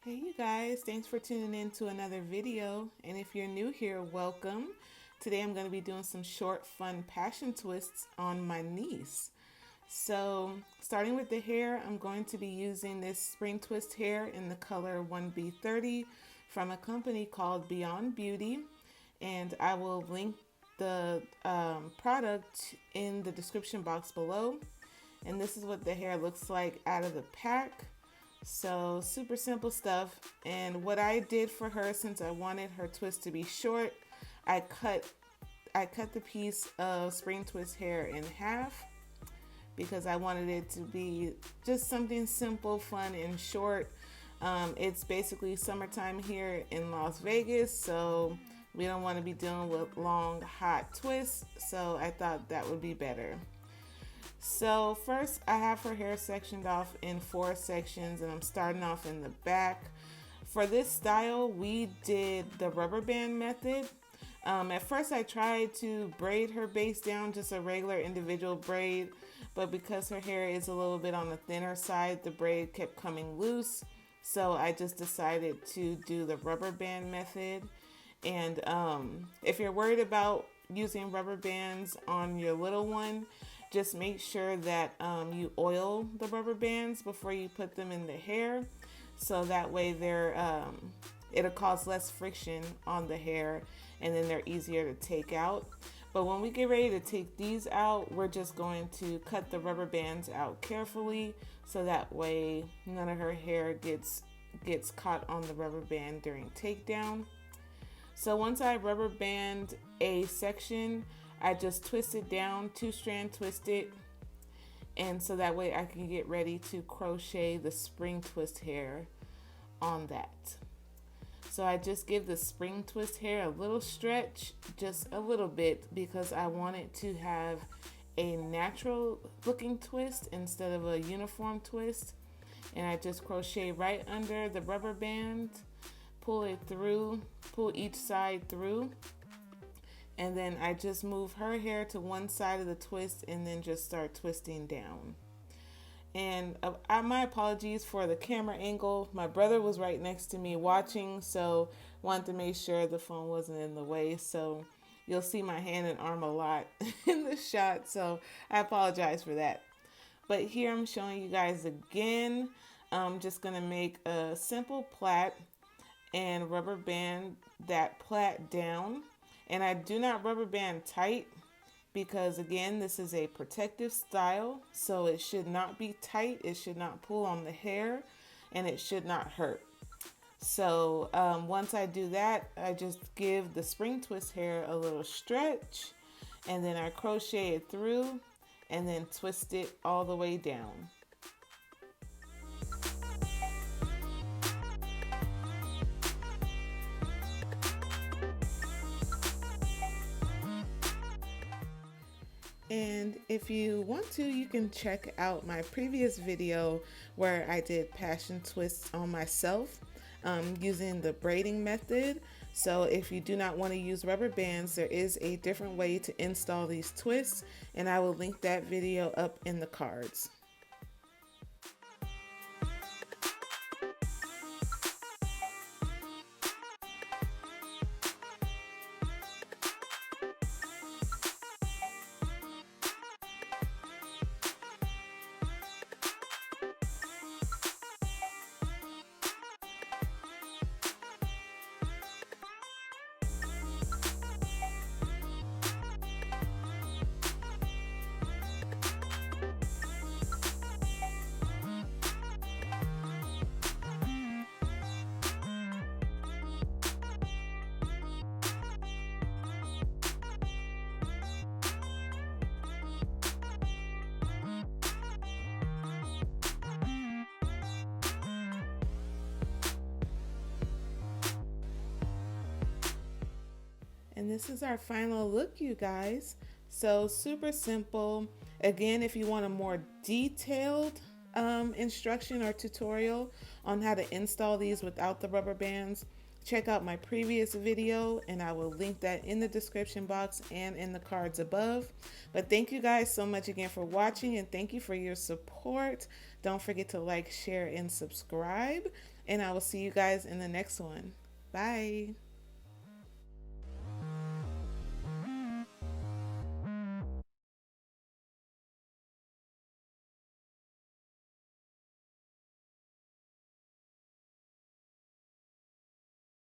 Hey you guys, thanks for tuning in to another video. And if you're new here, welcome. Today I'm going to be doing some short, fun passion twists on my niece. So starting with the hair, I'm going to be using this spring twist hair in the color 1B30 from a company called Beyond Beauty. And I will link the product in the description box below. And this is what the hair looks like out of the pack. So super simple stuff. And what I did for her, since I wanted her twist to be short, I cut the piece of spring twist hair in half because I wanted it to be just something simple, fun, and short. It's basically summertime here in Las Vegas, so we don't want to be dealing with long, hot twists, so I thought that would be better. So first I have her hair sectioned off in 4 sections, and I'm starting off in the back. For this style, we did the rubber band method. At first I tried to braid her base down, just a regular individual braid, but because her hair is a little bit on the thinner side, the braid kept coming loose. So I just decided to do the rubber band method. And if you're worried about using rubber bands on your little one, just make sure that you oil the rubber bands before you put them in the hair, so that way it'll cause less friction on the hair, and then they're easier to take out. But when we get ready to take these out, we're just going to cut the rubber bands out carefully, so that way none of her hair gets caught on the rubber band during takedown. So once I rubber band a section, I just twist it down, 2-strand twist it, and so that way I can get ready to crochet the spring twist hair on that. So I just give the spring twist hair a little stretch, just a little bit, because I want it to have a natural looking twist instead of a uniform twist. And I just crochet right under the rubber band, pull it through, pull each side through. And then I just move her hair to one side of the twist and then just start twisting down. And my apologies for the camera angle. My brother was right next to me watching, so wanted to make sure the phone wasn't in the way. So you'll see my hand and arm a lot in the shot, so I apologize for that. But here I'm showing you guys again. I'm just going to make a simple plait and rubber band that plait down. And I do not rubber band tight because, again, this is a protective style, so it should not be tight, it should not pull on the hair, and it should not hurt. So once I do that, I just give the spring twist hair a little stretch, and then I crochet it through and then twist it all the way down. And if you want to, you can check out my previous video where I did passion twists on myself using the braiding method. So if you do not want to use rubber bands, there is a different way to install these twists, and I will link that video up in the cards. And this is our final look, you guys. So super simple. Again, if you want a more detailed instruction or tutorial on how to install these without the rubber bands, check out my previous video, and I will link that in the description box and in the cards above. But thank you guys so much again for watching, and thank you for your support. Don't forget to like, share, and subscribe. and I will see you guys in the next one. Bye.